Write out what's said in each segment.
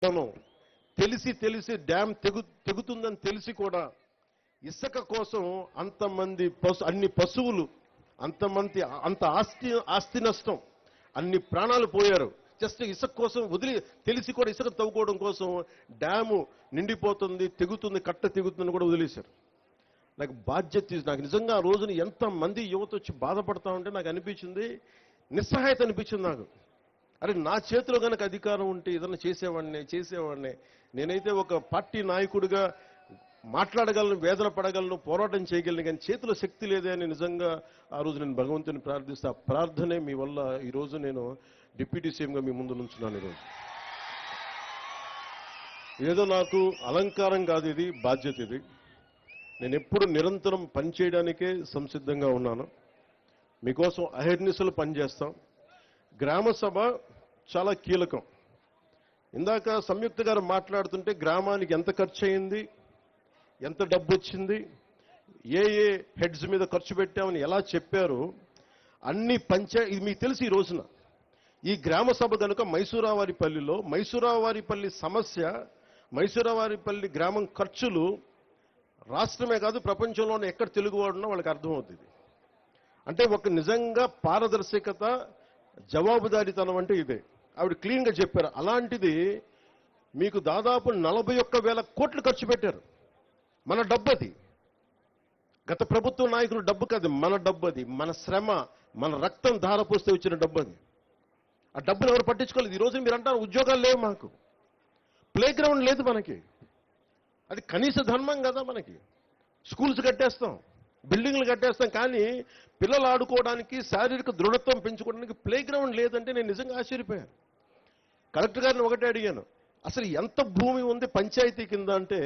మనం తెలిసి తెలిసి డ్యామ్ తెగుతుందని తెలిసి కూడా ఇసుక కోసం అన్ని పశువులు అంత ఆస్తి నష్టం, అన్ని ప్రాణాలు పోయారు. జస్ట్ ఇసుక కోసం తెలిసి కూడా ఇసుక తవ్వుకోవడం కోసం డ్యాము నిండిపోతుంది, తెగుతుంది, కట్ట తెగుతుందని కూడా వదిలేశారు. నాకు నాకు నిజంగా ఆ రోజున ఎంతమంది యువత వచ్చి బాధపడతా ఉంటే నాకు అనిపించింది, నిస్సహాయత అనిపించింది నాకు. అరే నా చేతిలో కనుక అధికారం ఉంటే ఏదన్నా చేసేవాడిని. నేనైతే ఒక పార్టీ నాయకుడిగా మాట్లాడగలను, వేదన పడగలను, పోరాటం చేయగలను, కానీ చేతిలో శక్తి లేదే అని నిజంగా ఆ రోజు నేను భగవంతుని ప్రార్థిస్తే ఆ ప్రార్థనే మీ వల్ల ఈరోజు నేను డిప్యూటీ సీఎంగా మీ ముందు నుంచున్నాను. ఈరోజు ఏదో నాకు అలంకారం కాదు, ఇది బాధ్యత. ఇది నేను ఎప్పుడు నిరంతరం పనిచేయడానికే సంసిద్ధంగా ఉన్నాను. మీకోసం అహర్నిశలు పనిచేస్తాం. గ్రామ సభ చాలా కీలకం. ఇందాక సంయుక్త గారు మాట్లాడుతుంటే గ్రామానికి ఎంత ఖర్చు అయింది, ఎంత డబ్బు వచ్చింది, ఏ హెడ్స్ మీద ఖర్చు పెట్టామని ఎలా చెప్పారు, అన్ని ఇది మీకు తెలిసి ఈ రోజున ఈ గ్రామ సభ కనుక మైసూరావారిపల్లి సమస్య, మైసూరావారిపల్లి గ్రామం ఖర్చులు రాష్ట్రమే కాదు ప్రపంచంలోనే ఎక్కడ తెలుగువాడున్నా వాళ్ళకి అర్థమవుతుంది. అంటే ఒక నిజంగా పారదర్శకత, జవాబుదారీతనం అంటే ఇదే. ఆవిడ క్లీన్గా చెప్పారు. అలాంటిది మీకు దాదాపు 41,000 కోట్లు ఖర్చు పెట్టారు. మన డబ్బు అది, గత ప్రభుత్వ నాయకులు డబ్బు కాదు, మన డబ్బు అది, మన శ్రమ, మన రక్తం ధారపోస్తే వచ్చిన డబ్బు అది. ఆ డబ్బులు ఎవరు పట్టించుకోలేదు. ఈరోజు మీరు అంటారు ఉద్యోగాలు లేవు, మాకు ప్లే గ్రౌండ్ లేదు, మనకి అది కనీస ధర్మం కదా. మనకి స్కూల్స్ కట్టేస్తాం, బిల్డింగ్లు కట్టేస్తాం, కానీ పిల్లలు ఆడుకోవడానికి, శారీరక దృఢత్వం పెంచుకోవడానికి ప్లే గ్రౌండ్ లేదంటే నేను నిజంగా ఆశ్చర్యపోయాను. కలెక్టర్ గారిని ఒకటే అడిగాను, అసలు ఎంత భూమి ఉంది పంచాయతీ కింద అంటే,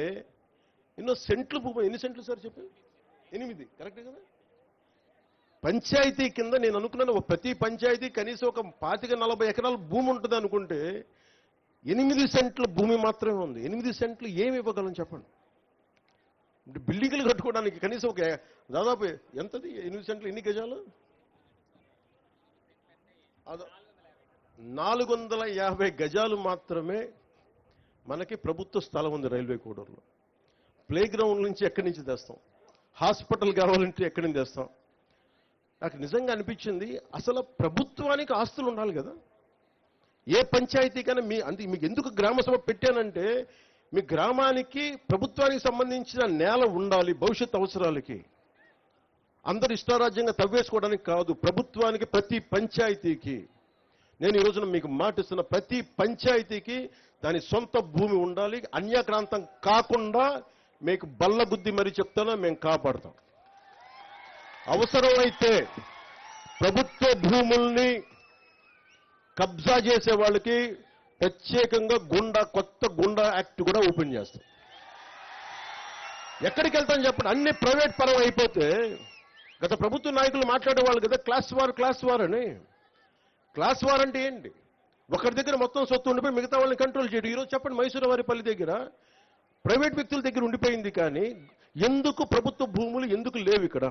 ఎన్నో సెంట్లు భూమి. ఎన్ని సెంట్లు సార్ చెప్పారు? 8, కరెక్టే కదా. పంచాయతీ కింద నేను అనుకున్నాను ప్రతి పంచాయతీ కనీసం ఒక 25-40 ఎకరాల భూమి ఉంటుంది అనుకుంటే 8 సెంట్ల భూమి మాత్రమే ఉంది. 8 సెంట్లు ఏమి ఇవ్వగలం చెప్పండి? బిల్డింగ్లు కట్టుకోవడానికి కనీసం ఒక దాదాపు ఎంతది? 8 సెంట్లు ఎన్ని గజాలు? 450 గజాలు మాత్రమే మనకి ప్రభుత్వ స్థలం ఉంది రైల్వే కోడూరులో. ప్లే గ్రౌండ్ నుంచి ఎక్కడి నుంచి తెస్తాం? హాస్పిటల్ కావాలంటే ఎక్కడి నుంచి తెస్తాం? నాకు నిజంగా అనిపించింది, అసలు ప్రభుత్వానికి ఆస్తులు ఉండాలి కదా. ఏ పంచాయతీకైనా మీకు ఎందుకు గ్రామ సభ పెట్టానంటే, మీ గ్రామానికి ప్రభుత్వానికి సంబంధించిన నేల ఉండాలి భవిష్యత్ అవసరాలకి. అందరు ఇష్టారాజ్యంగా తవ్వేసుకోవడానికి కాదు, ప్రభుత్వానికి ప్రతి పంచాయతీకి. నేను ఈ రోజున మీకు మాటిస్తున్న, ప్రతి పంచాయతీకి దాని సొంత భూమి ఉండాలి. అన్యాక్రాంతం కాకుండా మీకు బల్లగుద్ది మరీ చెప్తానా, మేము కాపాడుతాం. అవసరమైతే ప్రభుత్వ భూముల్ని కబ్జా చేసే వాళ్ళకి ప్రత్యేకంగా కొత్త గుండా యాక్ట్ కూడా ఓపెన్ చేస్తాం. ఎక్కడికి వెళ్తాం చెప్పండి? అన్ని ప్రైవేట్ పరం అయిపోతే, గత ప్రభుత్వ నాయకులు మాట్లాడేవాళ్ళు కదా క్లాస్ వార్ అని. క్లాస్ వార్ అంటే ఏంటి? ఒకరి దగ్గర మొత్తం సొత్తు ఉండిపోయి మిగతా వాళ్ళని కంట్రోల్ చేయడం. ఈరోజు చెప్పండి, మైసూరువారిపల్లి దగ్గర ప్రైవేట్ వ్యక్తుల దగ్గర ఉండిపోయింది, కానీ ఎందుకు ప్రభుత్వ భూములు ఎందుకు లేవు ఇక్కడ?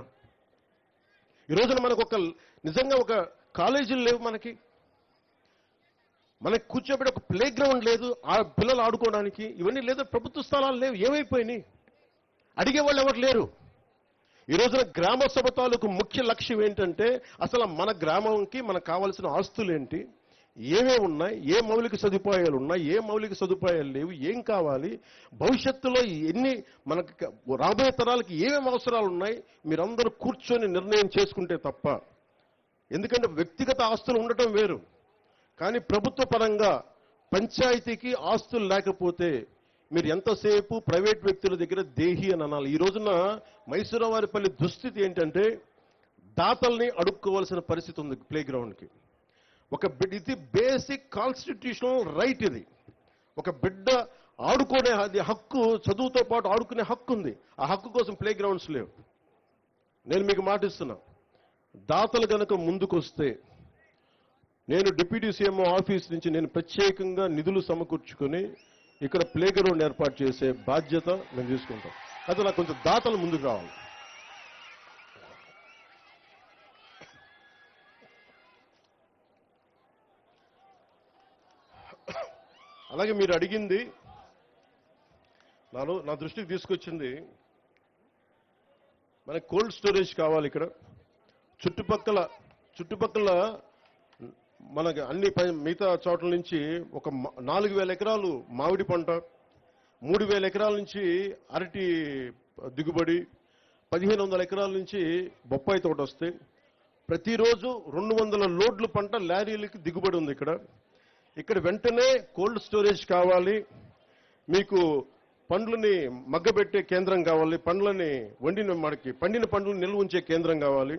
ఈ రోజున మనకు నిజంగా ఒక కాలేజీలు లేవు, మనకి కూర్చోబెట్టి ఒక ప్లే గ్రౌండ్ లేదు, ఆ పిల్లలు ఆడుకోవడానికి. ఇవన్నీ లేదు, ప్రభుత్వ స్థలాలు లేవు. ఏమైపోయినాయి? అడిగేవాళ్ళు ఎవరు లేరు. ఈ రోజున గ్రామ సభ తాలూకు ముఖ్య లక్ష్యం ఏంటంటే, అసలు మన గ్రామంకి మనకు కావాల్సిన ఆస్తులు ఏంటి, ఏమేమి ఉన్నాయి, ఏ మౌలిక సదుపాయాలు ఉన్నాయి, ఏ మౌలిక సదుపాయాలు లేవు, ఏం కావాలి, భవిష్యత్తులో మనకు రాబోయే తరాలకి ఏమేమి అవసరాలు ఉన్నాయి, మీరందరూ కూర్చొని నిర్ణయం చేసుకుంటే తప్ప. ఎందుకంటే వ్యక్తిగత ఆస్తులు ఉండటం వేరు, కానీ ప్రభుత్వ పరంగా పంచాయతీకి ఆస్తులు లేకపోతే మీరు ఎంతసేపు ప్రైవేట్ వ్యక్తుల దగ్గర దేహి అని అనాలి. ఈ రోజున మైసూరువారిపల్లి దుస్థితి ఏంటంటే, దాతల్ని అడుక్కోవాల్సిన పరిస్థితి ఉంది ప్లే గ్రౌండ్కి. ఇది బేసిక్ కాన్స్టిట్యూషనల్ రైట్. ఇది ఒక బిడ్డ ఆడుకునే హక్కు, చదువుతో పాటు ఆడుకునే హక్కు ఉంది. ఆ హక్కు కోసం ప్లే గ్రౌండ్స్ లేవు. నేను మీకు మాటిస్తున్నా, దాతలు కనుక ముందుకొస్తే నేను డిప్యూటీ సీఎం ఆఫీస్ నుంచి నేను ప్రత్యేకంగా నిధులు సమకూర్చుకొని ఇక్కడ ప్లే గ్రౌండ్ ఏర్పాటు చేసే బాధ్యత మేము తీసుకుంటాం. అయితే నాకు కొంచెం దాతలు ముందుకు రావాలి. అలాగే మీరు అడిగింది నా దృష్టికి తీసుకొచ్చింది, మనకి కోల్డ్ స్టోరేజ్ కావాలి ఇక్కడ. చుట్టుపక్కల మనకి అన్ని మిగతా చోట్ల నుంచి ఒక 4,000 ఎకరాలు మామిడి పంట, 3,000 ఎకరాల నుంచి అరటి దిగుబడి, 1,500 ఎకరాల నుంచి బొప్పాయి తోట వస్తాయి. ప్రతిరోజు 200 లోడ్లు పంట లారీలకి దిగుబడి ఉంది ఇక్కడ వెంటనే కోల్డ్ స్టోరేజ్ కావాలి. మీకు పండ్లని మగ్గబెట్టే కేంద్రం కావాలి, పండ్లని పండిన పండ్లను నిల్వ ఉంచే కేంద్రం కావాలి.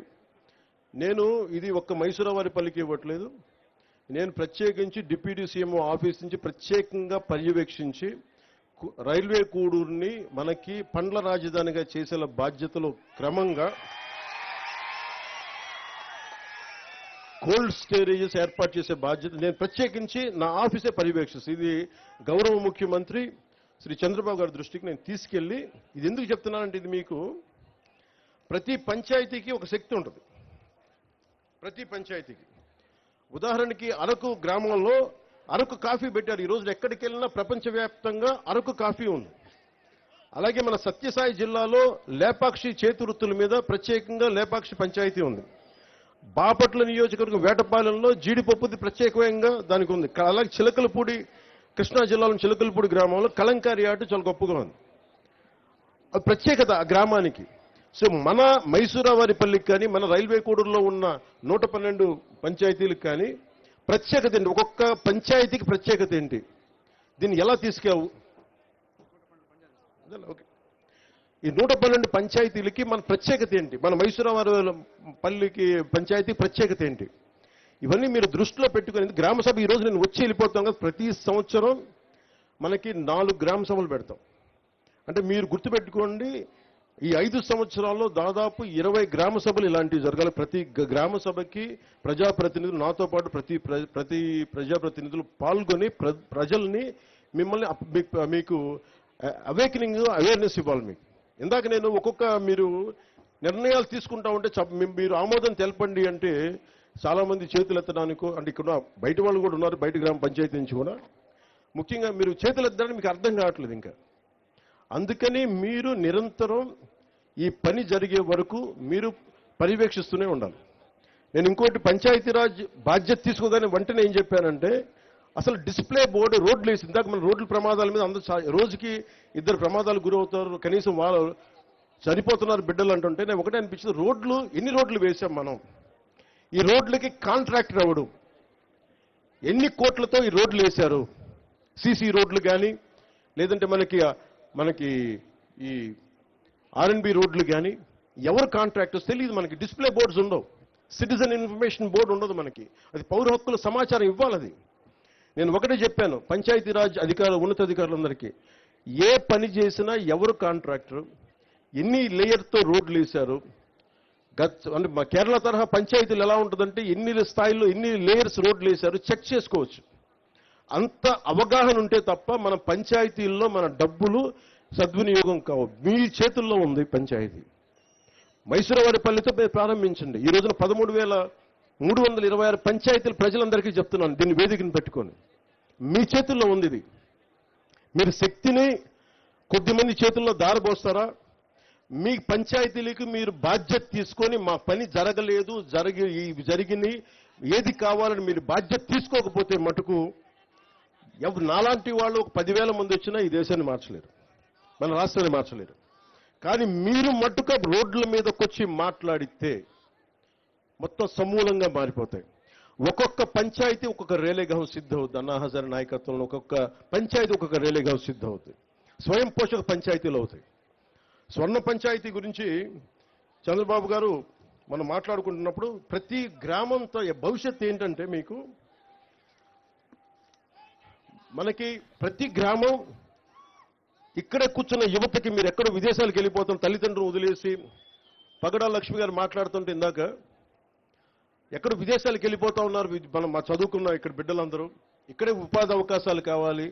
నేను ఇది ఒక్క మైసూరావారిపల్లికి ఇవ్వట్లేదు, నేను ప్రత్యేకించి డిప్యూటీ సీఎంఓ ఆఫీస్ నుంచి ప్రత్యేకంగా పర్యవేక్షించి రైల్వే కూడూరుని మనకి పండ్ల రాజధానిగా చేసే బాధ్యతలు క్రమంగా కోల్డ్ స్టోరేజెస్ ఏర్పాటు చేసే బాధ్యత నేను ప్రత్యేకించి నా ఆఫీసే పర్యవేక్షిస్తాను. ఇది గౌరవ ముఖ్యమంత్రి శ్రీ చంద్రబాబు గారి దృష్టికి నేను తీసుకెళ్లి, ఇది ఎందుకు చెప్తున్నానంటే, ఇది మీకు ప్రతి పంచాయతీకి ఒక శక్తి ఉంటుంది. ప్రతి పంచాయతీకి ఉదాహరణకి అరకు గ్రామంలో అరకు కాఫీ పెట్టారు. ఈ రోజు ఎక్కడికి వెళ్ళినా ప్రపంచవ్యాప్తంగా అరకు కాఫీ ఉంది. అలాగే మన సత్యసాయి జిల్లాలో లేపాక్షి చేతివృత్తుల మీద ప్రత్యేకంగా లేపాక్షి పంచాయతీ ఉంది. బాపట్ల నియోజకవర్గం వేటపాలెంలో జీడిపప్పుది ప్రత్యేకంగా దానికి ఉంది. అలాగే చిలకలపూడి, కృష్ణా జిల్లాలో చిలకలపూడి గ్రామంలో కలంకారీ ఆట చాలా గొప్పగా ఉంది. అది ప్రత్యేకత ఆ గ్రామానికి. సో మన మైసూరావారిపల్లికి కానీ మన రైల్వే కోడూరులో ఉన్న 112 పంచాయతీలకు కానీ ప్రత్యేకత ఏంటి, ఒక్కొక్క పంచాయతీకి ప్రత్యేకత ఏంటి, దీన్ని ఎలా తీసుకెళ్ళవు? ఓకే, ఈ 112 పంచాయతీలకి మన ప్రత్యేకత ఏంటి, మన మైసూరావారిపల్లికి పంచాయతీ ప్రత్యేకత ఏంటి, ఇవన్నీ మీరు దృష్టిలో పెట్టుకుని గ్రామ సభ ఈరోజు నేను వచ్చి వెళ్ళిపోతాం కదా. ప్రతి సంవత్సరం మనకి 4 గ్రామ సభలు పెడతాం. అంటే మీరు గుర్తుపెట్టుకోండి, ఈ 5 సంవత్సరాల్లో దాదాపు 20 గ్రామ సభలు ఇలాంటివి జరగాలి. ప్రతి గ్రామ సభకి ప్రజాప్రతినిధులు, నాతో పాటు ప్రతి ప్రజాప్రతినిధులు పాల్గొని ప్రజల్ని మిమ్మల్ని మీకు అవేర్నెస్ ఇవ్వాలి. మీకు ఇందాక నేను మీరు నిర్ణయాలు తీసుకుంటా ఉంటే మీరు ఆమోదం తెలపండి అంటే చాలా మంది చేతులు ఎత్తడానికో, అంటే ఇక్కడ బయట వాళ్ళు కూడా ఉన్నారు, బయట గ్రామ పంచాయతీ నుంచి కూడా. ముఖ్యంగా మీరు చేతులు ఎత్తడానికి మీకు అర్థం కావట్లేదు ఇంకా. అందుకని మీరు నిరంతరం ఈ పని జరిగే వరకు మీరు పర్యవేక్షిస్తూనే ఉండాలి. నేను ఇంకోటి పంచాయతీరాజ్ బాధ్యత తీసుకోగానే వెంటనే ఏం చెప్పానంటే, అసలు డిస్ప్లే బోర్డు రోడ్లు వేసి, ఇందాక మన రోడ్ల ప్రమాదాల మీద అందరూ రోజుకి 2 ప్రమాదాలు గురవుతారు, కనీసం వాళ్ళు చనిపోతున్నారు బిడ్డలు అంటుంటే నేను ఒకటే అనిపించింది, ఎన్ని రోడ్లు వేసాం మనం, ఈ రోడ్లకి కాంట్రాక్టర్ ఎవడు, ఎన్ని కోట్లతో ఈ రోడ్లు వేశారు, సీసీ రోడ్లు కానీ లేదంటే మనకి ఈ ఆర్ఎన్బి రోడ్లు కానీ ఎవరు కాంట్రాక్టర్స్ తెలియదు మనకి. డిస్ప్లే బోర్డ్స్ ఉండవు, సిటిజన్ ఇన్ఫర్మేషన్ బోర్డు ఉండదు మనకి. అది పౌర హక్కుల సమాచారం ఇవ్వాలి. అది నేను ఒకటే చెప్పాను పంచాయతీరాజ్ ఉన్నతాధికారులందరికీ, ఏ పని చేసినా ఎవరు కాంట్రాక్టర్, ఎన్ని లేయర్తో రోడ్లు వేశారు, అంటే మా కేరళ తరహా పంచాయతీలు ఎలా ఉంటుందంటే ఎన్ని స్థాయిలో ఎన్ని లేయర్స్ రోడ్లు వేశారు చెక్ చేసుకోవచ్చు. అంత అవగాహన ఉంటే తప్ప మన పంచాయతీల్లో మన డబ్బులు సద్వినియోగం కావు. మీ చేతుల్లో ఉంది పంచాయతీ. మైసూరావారిపల్లితో ప్రారంభించండి. ఈ రోజున 13,326 పంచాయతీలు ప్రజలందరికీ చెప్తున్నాను, దీన్ని వేదికను పెట్టుకొని. మీ చేతుల్లో ఉంది ఇది. మీరు శక్తిని కొద్దిమంది చేతుల్లో దారబోస్తారా? మీ పంచాయతీలకు మీరు బాధ్యత తీసుకొని మా పని జరగలేదు, జరిగింది ఏది కావాలని మీరు బాధ్యత తీసుకోకపోతే మటుకు నాలాంటి వాళ్ళు ఒక 10,000 మంది వచ్చినా ఈ దేశాన్ని మార్చలేరు, మన రాష్ట్రాన్ని మార్చలేరు. కానీ మీరు మట్టుక రోడ్ల మీదకి వచ్చి మాట్లాడితే మొత్తం సమూలంగా మారిపోతాయి. ఒక్కొక్క పంచాయతీ ఒక్కొక్క రేలేగాం సిద్ధవుతుంది. అన్నా హజారే నాయకత్వంలో ఒక్కొక్క పంచాయతీ ఒక్కొక్క రేలేగాం సిద్ధవుతుంది. స్వయం పోషక పంచాయతీలు అవుతాయి. స్వర్ణ పంచాయతీ గురించి చంద్రబాబు గారు మనం మాట్లాడుకుంటున్నప్పుడు ప్రతి గ్రామంతో భవిష్యత్తు ఏంటంటే, మీకు మనకి ప్రతి గ్రామం ఇక్కడే కూర్చున్న యువతకి మీరు ఎక్కడో విదేశాలకు వెళ్ళిపోతాం, తల్లిదండ్రులు వదిలేసి. పగడా లక్ష్మి గారు మాట్లాడుతుంటే ఇందాక ఎక్కడ విదేశాలకు వెళ్ళిపోతా ఉన్నారు, మనం చదువుకున్న ఇక్కడ బిడ్డలందరూ ఇక్కడే ఉపాధి అవకాశాలు కావాలి,